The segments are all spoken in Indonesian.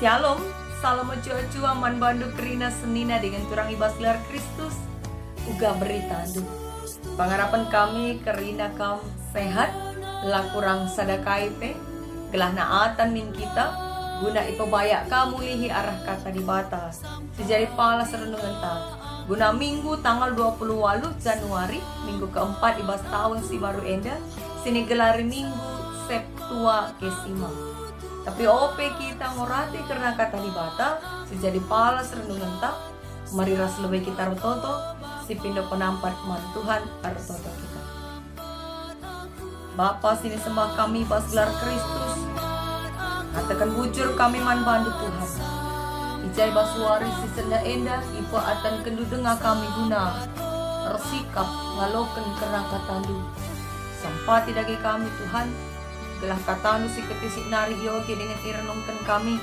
Shalom, salam cua man bandu kerina senina dengan turang ibas gelar Kristus. Uga berita andu. Pangarapan kami kerina kam sehat, lakurang sadakaipe, gelah naatan min kita, guna ipabayak kamu lihi arah kata di batas. Sejari pala serenungan ta. Guna minggu tanggal 28 Januari, minggu keempat ibas tahun si baru enda, sini gelari minggu Septua Kesima. Tapi ope kita ngorati karena kata di bata, sejadi palas renungan tak, mari ras lebih kita rototo, si pindo penampat man Tuhan rototo kita. Bapa sini sembah kami pas gelar Kristus, katakan bujur kami man bandu Tuhan. Ijai basuari si senda enda, ipa atan kendu dengar kami guna, tersikap ngaloken karena katandu. Sampai tidak kami Tuhan, gelah kata si ketisik nari yogi dengan irenungkan kami.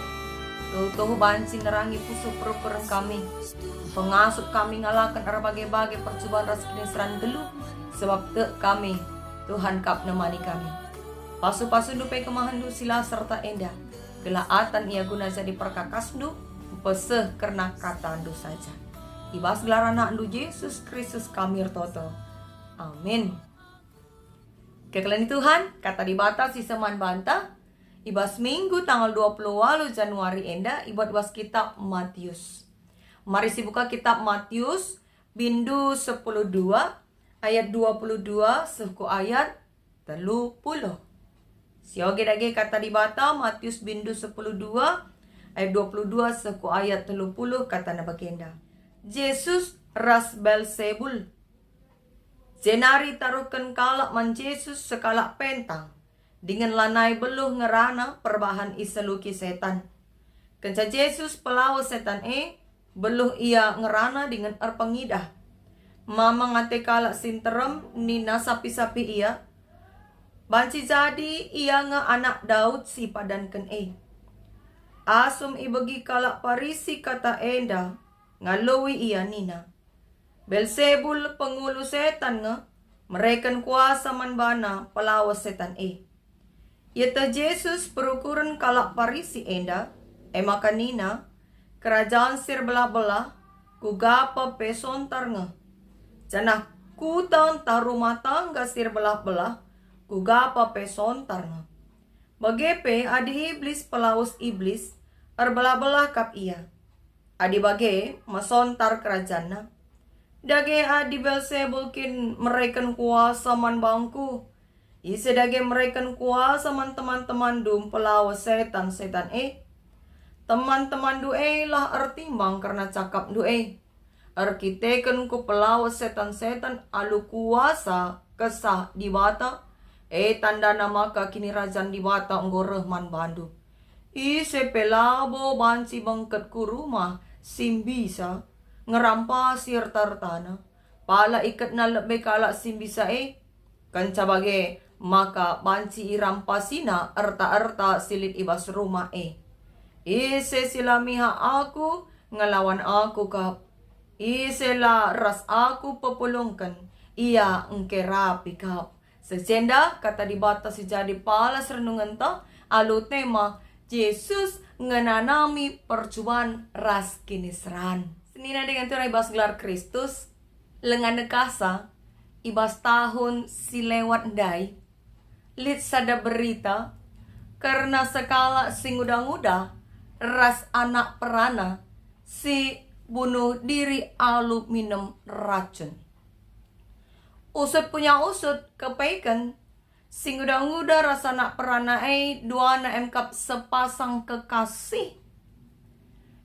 Tuh banci nerangi pusu perukuran kami. Pengasup kami ngalakan arah bagai-bagai percobaan ras kineseran gelu. Sebab te kami, Tuhan kap nemani kami. Pasu-pasu dupe kemahandu sila serta endah. Gelah atan ia guna jadi perkakasdu. Peseh karena kata andu saja. Ibas gelar anak andu Yesus Kristus kami toto. Amin. Kekalian Tuhan, kata dibatas si seman bantah, ibas minggu tanggal 28 Januari enda, ibas kitab Matius. Mari buka kitab Matius, bindu 10:2, ayat 22, suku ayat 30. Sioge dage kata dibata, Matius bindu 10:2, ayat 22, suku ayat 30, kata nabagenda. Yesus ras Belzebul. Jenari taruhkan kalak man Yesus sekalak pentang. Dengan lanai beluh ngerana perbahan iseluki setan. Kenca Yesus pelawa setan beluh ia ngerana dengan erpengidah. Mama ngate kalak sinterem nina sapi-sapi ia. Banci jadi ia nge anak Daud si padanken Asum ibagi kalak parisi kata enda ngalowi ia nina. Belzebul pengulu setan nga, merekan kuasa manbana pelawas setan Yata Yesus perukuran kalak parisi enda, makanina, kerajaan sir belah-belah, kugapa pesontar nga. Janah kutang tarumah tangga sir belah-belah, kugapa pesontar nga. Bagepe adi iblis pelawas iblis, erbelah-belah kap ia. Adi bage masontar kerajaan na. Dage adi Belzebul kin merekan kuasa man bangku. Ise dage merekan kuasa man teman-teman dum pelawas setan-setan Teman-teman du lah artimbang karena cakap du Arkiteken ku pelawas setan-setan alu kuasa kesah di bata. Tanda nama ka kini rajan di bata nggoreh man bandu. Ise pelabo banci bangket ku rumah simbisa. Ngerampas tartana pala ikat na lebih kalak simbisa kanca bage maka banci irampasina erta-erta silit ibas rumah ise sila miha aku ngelawan aku kap ise la ras aku pepulungkan ia engke rapi kap secenda kata dibatas jadi palas renungan ta alu tema Yesus ngenanami percobaan ras kinisran. Senina dengan Tuhan ibas gelar Kristus, lengan nekasa, ibas tahun si lewat ndai, lit sada berita, karena sekala sing udah-udah, ras anak perana, si bunuh diri alu minum racun. Usut punya usut, kepaikan, sing udah-udah ras anak perana dua na emkap sepasang kekasih.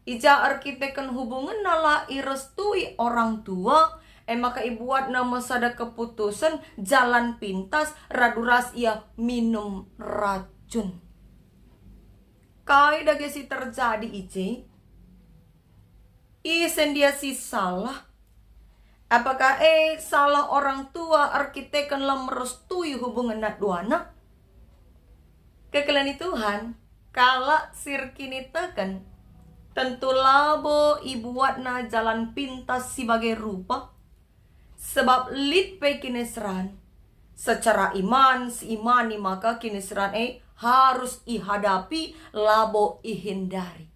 Ija arkiteken hubungan nala irestui orang tua maka ibuat nama sada keputusan jalan pintas raduras ia minum racun. Kai dage si terjadi isen dia si salah. Apakah salah orang tua arkiteken lah merestui hubungan nak duana? Kekelian Tuhan kala sirkini teken tentu labo ibuat na jalan pintas sebagai rupa. Sebab lit pe kinesran. Secara iman, si imani maka kinesran harus ihadapi labo ihindari.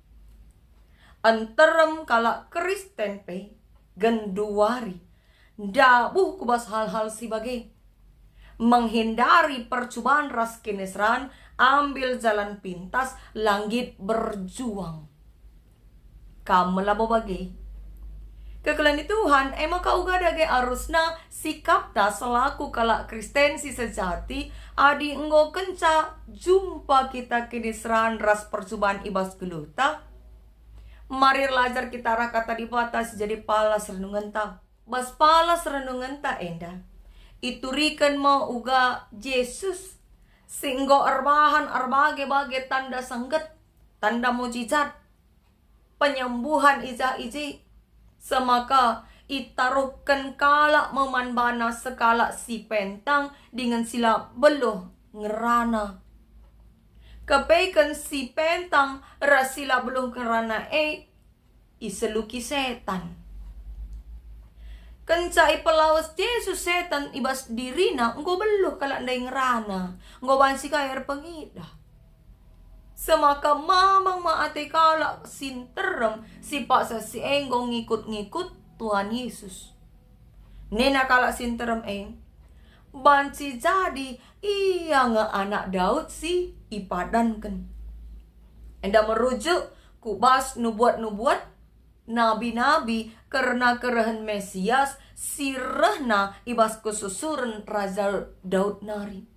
Anterem kalak Kristen pe genduari dabuh kubas hal-hal si bagai menghindari percobaan ras kinesran, ambil jalan pintas, langit berjuang. Kamu labo bagai kekelan Tuhan, emang kau gak ada arusna sikap ta selaku kalak Kristen si sejati, adi enggo kenca jumpa kita kinesran ras percobaan ibas geluta. Mari lajar kita rakata di batas jadi palas renungan ta. Bas palas renungan ta enda. Iturikan mo uga Yesus singgo arbahan arbage-bage tanda sangget, tanda mujizat, penyembuhan ija-iji, semaka itarukan kala memanbana sekala si pentang dengan sila beluh ngerana. Kepaikan si pentang rasila beluh ngerana iseluki setan. Kenca ipelawas Yesus setan ibas dirina, engko beluh kalak ndai ngerana, engko bansi kair pengida. Semaka mamang maate kalak sinterem si paksa si enggo ngikut-ngikut Tuhan Yesus. Nena kalak sinterem banci jadi iya nga anak Daud si ipadankan. Enda merujuk kubas nubuat-nubuat nabi-nabi karena kerahan Mesias sirahna ibas kesusuran Raja Daud nari.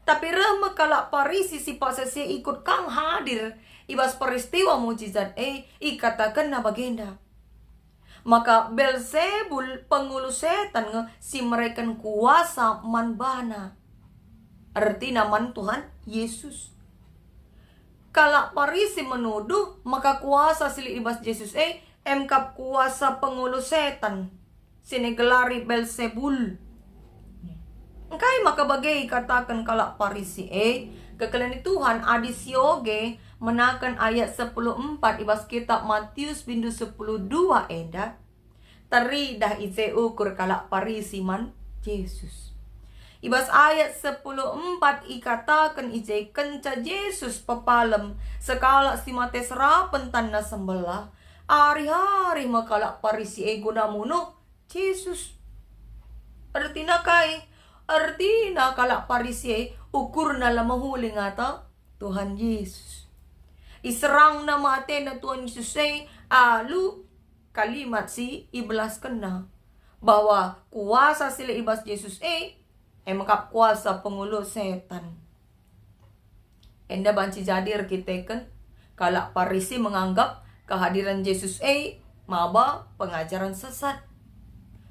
Tapi rema kalak parisi si pasasi ikut kang hadir ibas peristiwa mujizat ikatakan na bagenda. Maka Belzebul pengulu setan si mereka kuasa manbana. Artinya man Tuhan Yesus. Kalak parisi menuduh, maka kuasa sili ibas Yesus emkap kuasa pengulu setan. Sini gelari Belzebul. Engkai maka bagai katakan kalak parisi kekelani Tuhan adisyoge menakan ayat 10:4 ibas kitab Matius bindu 10:2 eda. Teridah ise ukur kalak parisi man Yesus. Ibas ayat 10:4 ikatakan ije kenca Yesus pepalem sekala si mate serapen tanda sembelah hari-hari makalak parisi guna muno Yesus. Artina kalak parisi ukur na lamahuli ngata Tuhan Yesus. Iserang na mate na Tuhan Yesus alu kalimat si iblas kena bahwa kuasa sila ibas Yesus makap kuasa pengulo setan. Enda banci jadir kiteken kalak parisi menganggap kehadiran Yesus maba pengajaran sesat.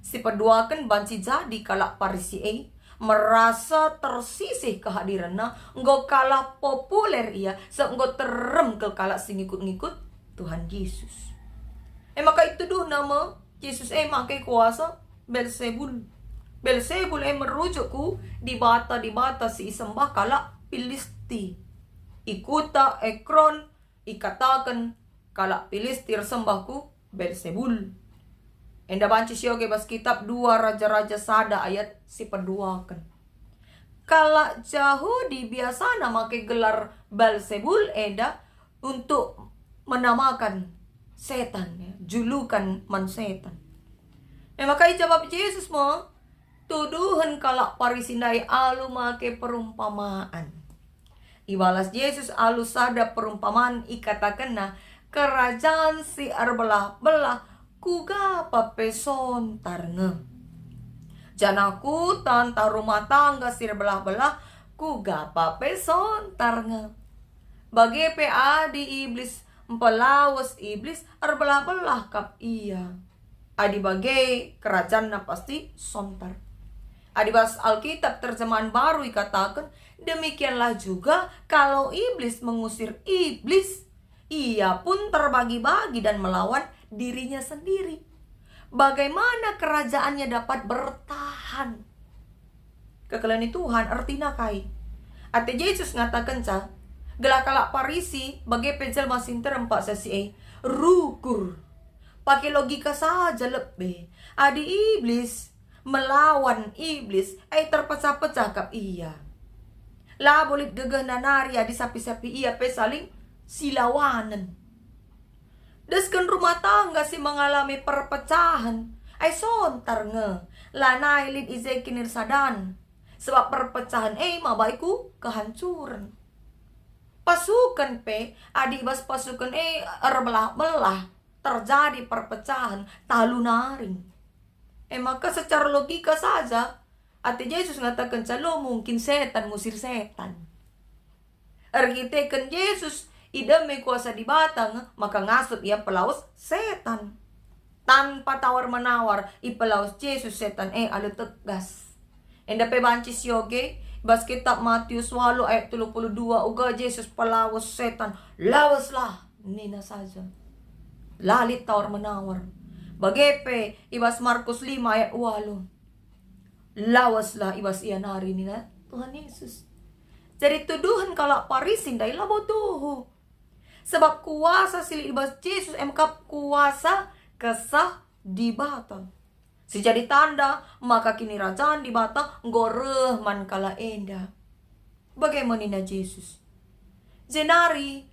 Si peduakan banci jadi kalak parisi merasa tersisih kehadirannya, engkau kalah populer ia, engkau terem ke kalak sing ngikut-ngikut Tuhan Yesus. Maka itu doh nama Yesus makai kuasa Belzebul. Belzebul merujukku di bata si isembah kalak Filisti. Ikuta Ekron ikatakan kalak Filistir sembahku Belzebul. Enda banci syoge bas kitab 2 Raja-Raja Sada ayat si peduakan. Kalak Yahudi biasa memakai gelar Belzebul eda untuk menamakan setan, julukan man setan. Maka jawab Yesus mo tuduhan kalak parisindai alu make perumpamaan. Ibalas Yesus alu sada perumpamaan ikatakan kerajaan si arbelah-belah kuga papeson tarnge. Janaku tanta rumah tangga sir belah-belah kuga papeson tarnge. Bagi PA di iblis empelawas iblis arbelah-belah kap iya. Adi bagai kerajaan na pasti sontar. Adi bas Alkitab terjemahan baru ikatakan demikianlah juga kalau iblis mengusir iblis, ia pun terbagi-bagi dan melawan dirinya sendiri. Bagaimana kerajaannya dapat bertahan? Kekelani Tuhan artinya kai. Ate Yesus ngatakan gelak-gelak parisi bagai penjel masing terempat sesi rukur. Pakai logika saja lebih. Adi iblis melawan iblis terpecah-pecah kap iya. Lah boleh gegah nanari adi sapi-sapi iya saling silawanan. Desken rumah tangga si mengalami perpecahan. Ay sontar nge. Lanay lid izay kinirsadan. Sebab perpecahan mabaiku kehancuran. Pasukan adi bas pasukan erbelah-belah. Terjadi perpecahan talunaring. Maka secara logika saja, ati Yesus ngatakan calo mungkin setan ngusir setan. Ergitekan Yesus idame kuasa di batang, maka ngasut ia pelaus setan. Tanpa tawar-menawar, ipelaus Yesus setan alu tegas. Enda bancis yoge, bas kitab Matius 8 ayat 32, uga Yesus pelaus setan, lawaslah, nina saja. Lalit tawar-menawar. Bagepe, ibas Markus 5 ayat 8. Lawaslah ibas iyan hari nina Tuhan Yesus. Jadi tuduhan kalau parisin dahil labo tuhu. Sebab kuasa sili ibas Yesus emkap kuasa kesah di bata. Sejadi tanda maka kini rajaan di bata ngoreh man kala enda. Bagaimana nina Yesus? Jenari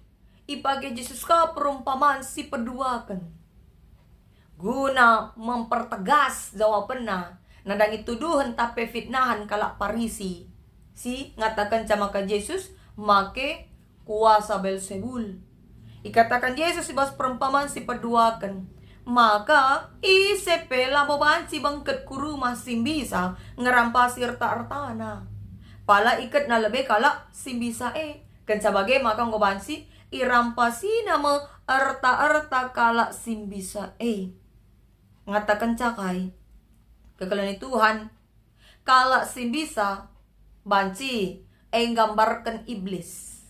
ipage Yesus ka perumpamaan si peduakan. Guna mempertegas jawabanna nadangi tuduhan tapi fitnahan kala parisi. Si ngatakan camaka Yesus make kuasa Belzebul. Ikatakan Yesus ibas perumpamaan si peduakan. Maka isepela boban si bangket kuruma simbisa ngerampasi erta-ertana. Pala ikat na lebe kala simbisa kan sebagai maka ngobansi irampasi nama erta-erta kala simbisa ngatakan cakai kekalian Tuhan kala simbisa banci gambarkan iblis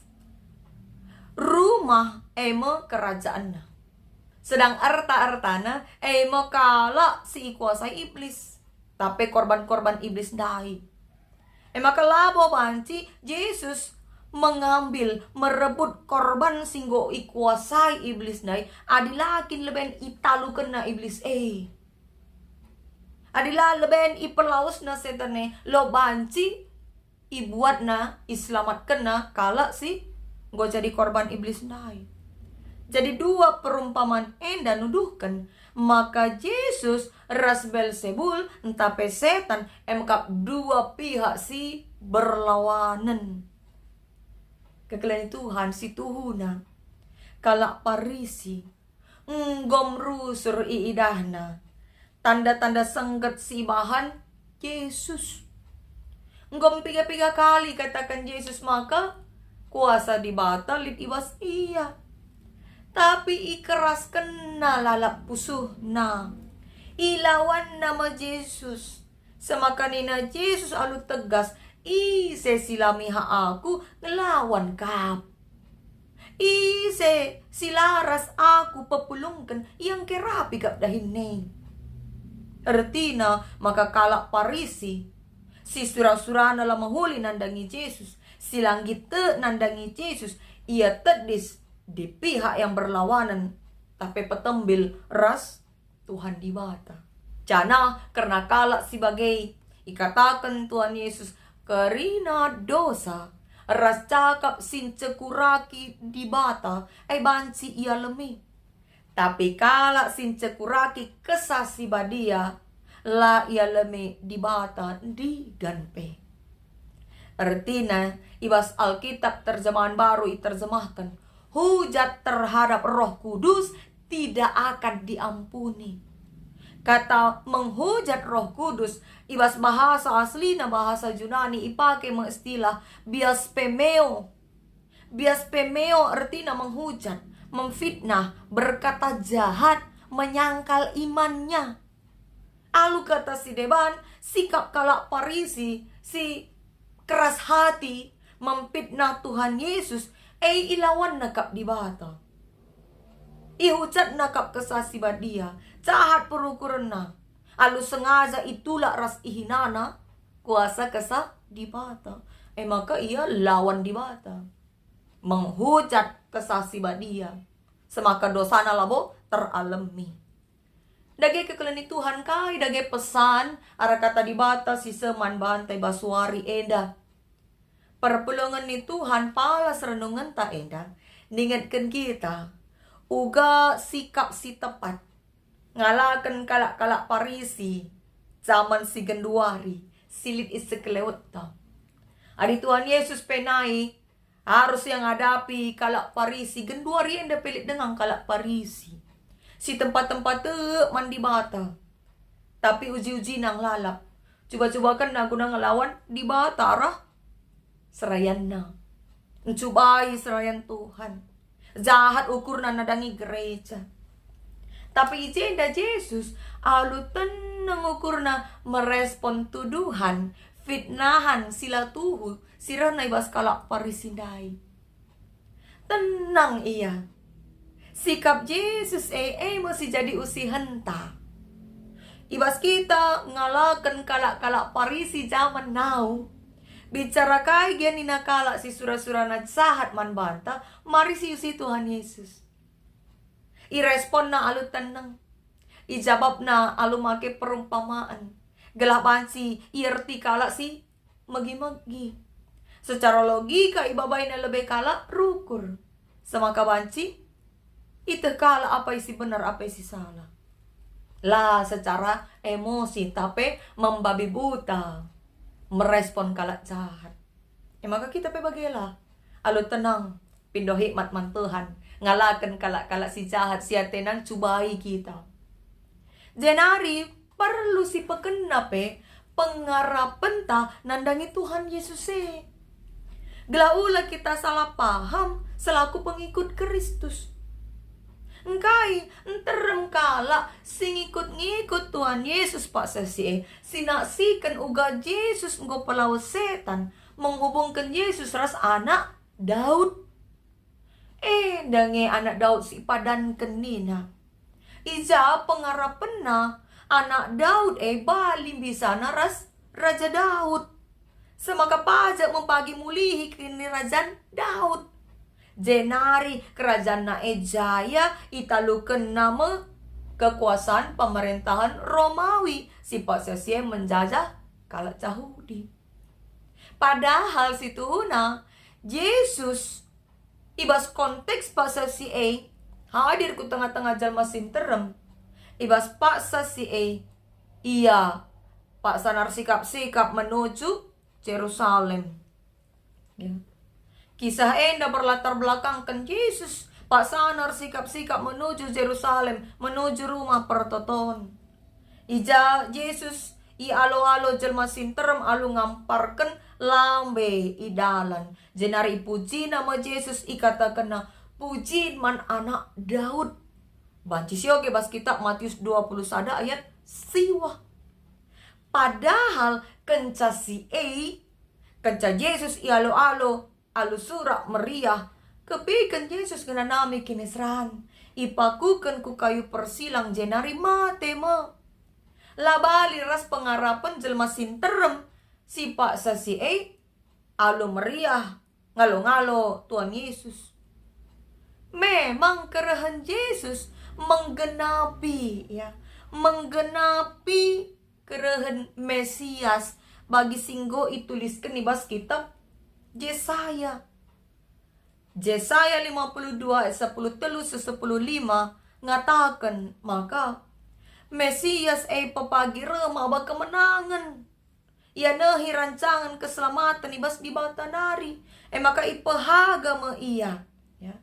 rumah emo kerajaanna. Sedang erta-ertana mo kala si kuasai iblis. Tapi korban-korban iblis dahi. Maka labo banci Yesus mengambil merebut korban singgo ikuasai iblis dahi. Adilakin leben italukan na iblis Adila leben ipelaus na setane lo banci ibuat na islamatkan na kala si go jadi korban iblis dahi. Jadi dua perumpamaan enda nuduhkan. Maka Yesus ras Belzebul entape setan emkap dua pihak si berlawanan. Kekalian Tuhan si tuhuna. Kalak parisi. Ngomrusur iidahna. Tanda-tanda sengget si bahan Yesus. Ngom piga-piga kali katakan Yesus maka kuasa dibatal ibas iya. Tapi ikeras kena lalap pusuh na. Ilawan nama Yesus. Semakanina Yesus alu tegas. Ise silamiha aku ngelawan kap. Ise silaras aku pepulungkan yang kerapi kap dahin. Artina maka kalak parisi. Si surah-surana la mahuli nandangi Yesus. Silanggit te nandangi Yesus. Ia tedis di pihak yang berlawanan, tapi petembil ras Tuhan di bata. Cana karena kalak sebagai ikatakan Tuhan Yesus kerina dosa ras cakap sincekuraki di bata banci ia lemi. Tapi kalak sincekuraki kesasi badia la ia lemi di bata di ganpe. Artinya ibas Alkitab terjemahan baru diterjemahkan hujat terhadap Roh Kudus tidak akan diampuni. Kata menghujat Roh Kudus, ibas bahasa aslinya bahasa Yunani ipake mengistilah biaspemeo. Biaspemeo artinya menghujat, memfitnah, berkata jahat, menyangkal imannya. Alu kata si deban, sikap kalak parisi, si keras hati, memfitnah Tuhan Yesus, ilawan nakap di bata. Ihujat nakap kesasi badia. Jahat perukuran na. Alu sengaja itulah ras ihinana. Kuasa kesah di bata. Maka ia lawan di bata. Menghujat kesasi badia. Semaka dosana labo teralami. Dage kekelani Tuhan kai. Dage pesan. Ara kata di bata si seman bantai basuari eda. Perpulungan ni Tuhan palas renungan tak enda. Ningatkan kita. uga sikap si tepat ngalakan kalak-kalak Parisi zaman si genduari silit isi kelewat ta. Adi Tuhan Yesus penai harus yang hadapi kalak Parisi genduari yang pelit dengan kalak Parisi. Si tempat-tempat mandi bata. Tapi uji-uji nang lalap. Coba-coba kan aku nang ngelawan di bata rah. Serayan na. Mencobai serayan Tuhan. Jahat ukur na nadangi gereja. Tapi ijenda Yesus alu tenang ukur na merespon tuduhan, fitnahan sila tuhu sirana ibas kalak Parisindai. Tenang iya. Sikap Yesus masih jadi usihan ta. Ibas kita ngalakan kalak-kalak Parisi zaman now. Bicara kai gian inakalak si surah-surah najahat man banta, mari si usi Tuhan Yesus. Irespon na alu tenang. Ijabab na alu make perumpamaan. Gelapan si ierti kalak si magi-magi. Secara logika ibabay na lebih kalak rukur. Sama kabanci, itu kalak apa isi benar apa isi salah. Lah secara emosi tapi membabi buta. Merespon kalak jahat. Maka kita bagailah. Alu tenang. Pindo hikmat man Tuhan. Ngalakan kalak-kalak si jahat. Si atenan cubai kita. Jenari perlu si pekenape. Pengarapan ta nandangi Tuhan Yesus Gelaula kita salah paham. Selaku pengikut Kristus. Engkai enterem kala sing ngikut Tuhan Yesus pak sesi sinaksikan uga Yesus ngo pelawa setan menghubungkan Yesus ras anak Daud dange anak Daud si padan kenina ija pengarapenna anak Daud bali bisa naras Raja Daud semaka pajak mempagi mulihi kini Rajan Daud jenari kerajaan na Jaya italukan nama kekuasaan pemerintahan Romawi si pasien menjajah kalak Yahudi. Padahal situ na Yesus ibas konteks paksa si hadir ku tengah-tengah jalma sinterem ibas paksa si iya paksa sikap-sikap menuju Yerusalem ya. Kisah enda berlatar belakangkan Yesus pak sanar sikap-sikap menuju Yerusalem, menuju rumah pertoton. Ija Yesus i alo-alo jelma sinterem alu ngamparkan lambe idalan. Jenari puji nama Yesus ikatakan na puji man anak Daud. Banci sioge bas kitab Matius 21 ayat siwa. Padahal kenca si kenca Yesus i alo-alo alu surak meriah kepikan Yesus kena nami kinesran ipakukan ku kayu persilang jenari mate ma labali ras pengarapan jelma sinterem si pak sasi alu meriah ngalo-ngalo Tuhan Yesus memang kerahan Yesus menggenapi menggenapi kerahan Mesias bagi singgo ituliskan ibas kitab Yesaya 52 ayat 10 telu 10 5 ngatakan maka Mesias papagi rema ba kemenangan ia nahi rancangan keselamatan ibas di batanari maka ipahaga me ia ya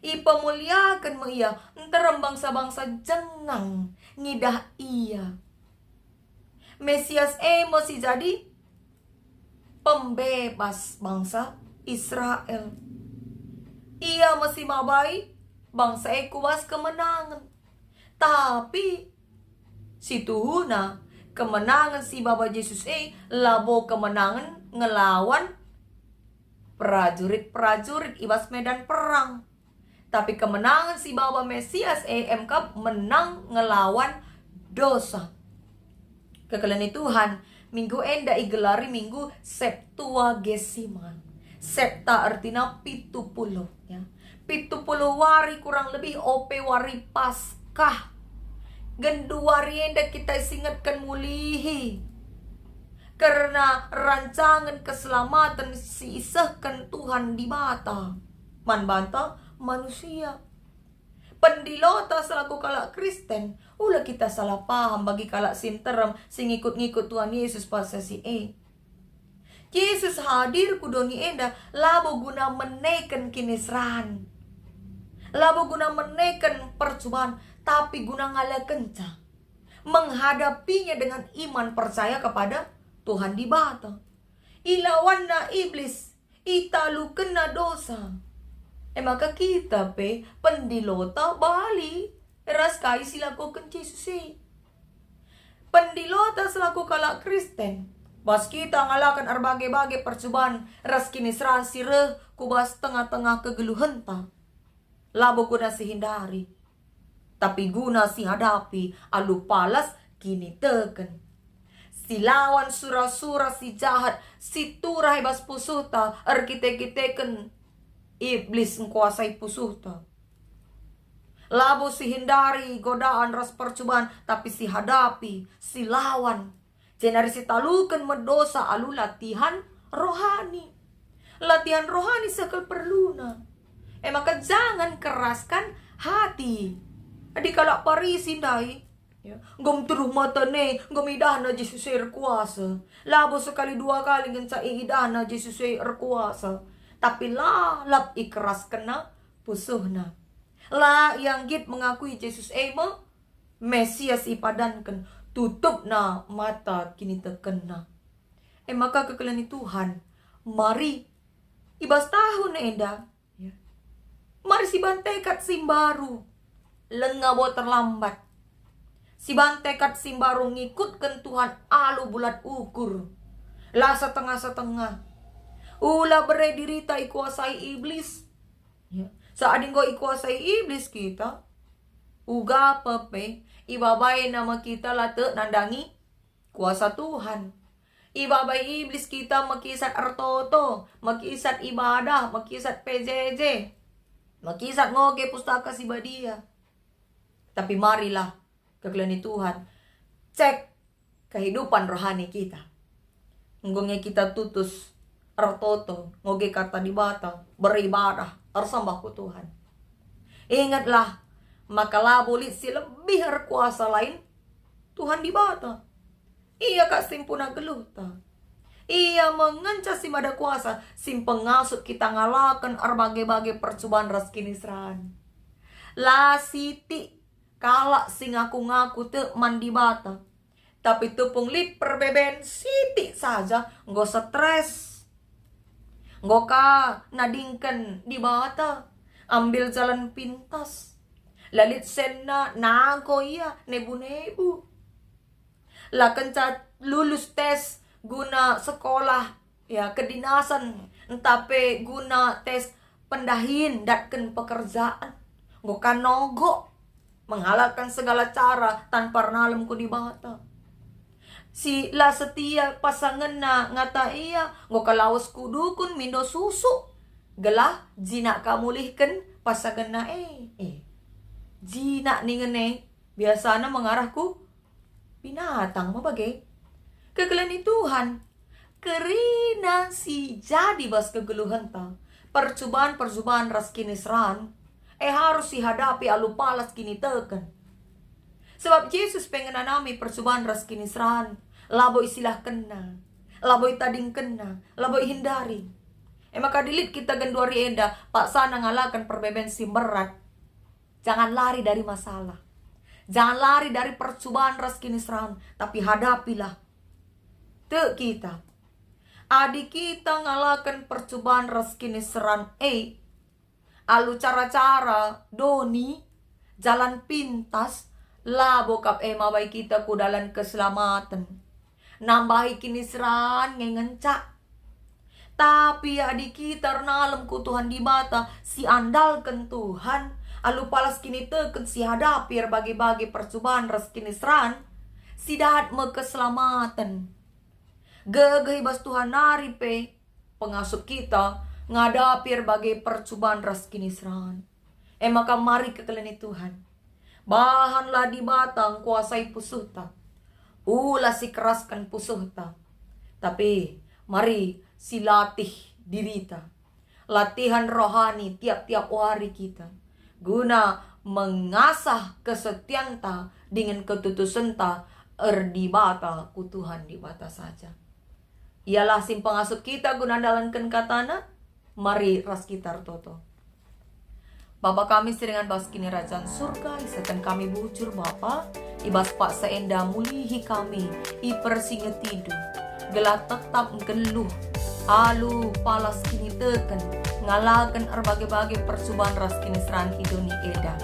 ipamuliakan me ia enterem bangsa-bangsa jenang ngidah ia Mesias masih jadi pembebas bangsa Israel. Ia masih mabai bangsa kuas kemenangan. Tapi si tuhuna kemenangan si Bapa Yesus labo kemenangan ngelawan prajurit-prajurit ibas medan perang. Tapi kemenangan si Bapa Mesias MK menang ngelawan dosa. Kekalian Tuhan minggu enda igelari minggu Septuagesima. Septa artinya 70 ya. 70 wari kurang lebih wari Paskah. Gendu wari enda kita ingatkan mulihi. Karena rancangan keselamatan siisahkan Tuhan di bata. Man banta manusia. Pendilota selaku kalak Kristen, ulah kita salah paham bagi kalak sinterem sing ngikut-ngikut Tuhan Yesus pasasi Yesus hadir kudoni enda labo guna menaikkan kinisran. Labo guna menaikkan percobaan, tapi guna ngalah kencang. Menghadapinya dengan iman percaya kepada Tuhan di bata. Ilawan na iblis, italu kena dosa. Maka kita pendilota bali. Eras kai silaku ken Yesus Pendilota selaku kalak Kristen. Bas kita ngalakan arbagai-bagai percobaan. Ras kinisran sireh kubas tengah-tengah kegeluhan ta. Labo guna si hindari. Tapi guna si hadapi. Alu palas kini teken. Silawan surah-surah si jahat. Si turai bas pusuta. Arkite-kiteken. Iblis menguasai pusuta. Labo si hindari godaan ras percobaan. Tapi si hadapi. Si lawan. Jenari si talukan mendosa alu latihan rohani. Latihan rohani sekal perluna. Maka jangan keraskan hati. Adi kalak parisi dai. Gom teruh mata ne. Gom idana Yesus kuasa. Labo sekali dua kali genca idana Yesus kuasa. Tapi lap ikeras kena pusuhna. La yang git mengakui Yesus ema Mesias ipadankan. Tutup na mata kini terkena. Maka kekelani Tuhan. Mari. Ibas tahun enda. Mari si bantekat simbaru. Lengabo terlambat. Si bantekat simbaru ngikutkan Tuhan alu bulat ukur. Lah setengah-setengah. Ulah beredirita ikuasai iblis. Saat inggo ikuasai iblis kita. Uga pepe. Ibabay nama kita late nandangi kuasa Tuhan. Ibabay iblis kita makisat artoto. Makisat ibadah. Makisat PJJ. Makisat ngoge pustaka sibadia. Tapi marilah kegelani Tuhan. Cek kehidupan rohani kita. Nggongnya kita tutus artoto. Ngoge kata di bata. Beribadah. Arsambah ku Tuhan. Ingatlah. Maka labulit si lebih berkuasa lain. Tuhan di bata. Ia kak simpuna geluta. Ia mengencas si mada kuasa. Sim pengasup kita ngalakan arbagai-bagai percobaan ras kinisran. La siti. Kalak si ngaku-ngaku te mandi bata. Tapi tepung lit perbeben siti saja. Nggak stres. Nggak ka nadingkan di bata. Ambil jalan pintas. Lalit senna nangko iya nebu-nebu. Lakencat lulus tes guna sekolah ya kedinasan. Entape guna tes pendahin datken pekerjaan. Ngokan nogo. Menghalalkan segala cara tanpa nalem ku di bata. Si la setia pasangan na ngata iya. Ngokalawas kudukun mindo susu. Gelah jinak kamulihkan pasangan na Jina nih ngene biasanya mengarahku binatang mabagai kegelani Tuhan kerina si jadi bas kegeluhan ta percobaan ras kinisran harus dihadapi alu palas kini teken sebab Yesus pengen nami percobaan ras kinisran labo istilah kena labo itading kena labo hindari maka dilit kita genduari enda pak sana ngalakan perbeben si berat. Jangan lari dari masalah. Jangan lari dari percobaan ras kinisran. Tapi hadapilah. Te kita. Adik kita ngalakan percobaan ras kinisran. Alu cara-cara. Doni. Jalan pintas. Labo kap mabay kita ku dalan keselamatan. Nambahi kinisran ngengencak. Tapi adik kita renalem ku Tuhan di bata. Si andalkan Tuhan. Alu palas kini teken si hadapi bagi-bagi percobaan ras kinisran. Si dahat me keselamatan. Gegeh bas Tuhan nari pengasup kita. Ngadapi bagi percobaan ras kinisran. Maka mari kekelani Tuhan. Bahanlah di batang kuasai pusuhta. Ulah si keraskan pusuhta. Tapi mari si latih dirita. Latihan rohani tiap-tiap hari kita. Guna mengasah kesetiaan ta dengan ketutusan ta erdibata ku Tuhan di bata saja. Ialah simpang asup kita guna dalankan katana, mari ras kita toto. Bapa kami seringan bas kini rajaan surga, isatan kami bujur Bapa, ibas pak seenda mulihi kami, i persinget tidu, gelat tetap geluh, alu palas kini teken, ngalakan berbagai-bagai persubahan ras kini seran idoni eda.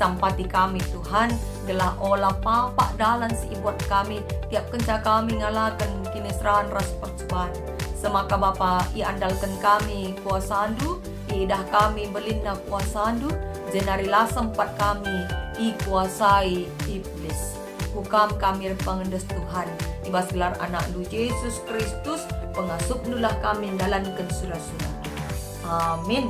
Sampati kami Tuhan, gelah olah papak dalan si ibuat kami, tiap kenca kami ngalakan kini seran ras percobaan. Semaka Bapa, i andalkan kami kuasandu, idah kami belinda kuasandu, jenari sempat kami i kuasai iblis. Hukam kami pengendes Tuhan, ibas gelar anak lu Yesus Kristus, pengasup nulah kami dalankan surah-surah. Amin.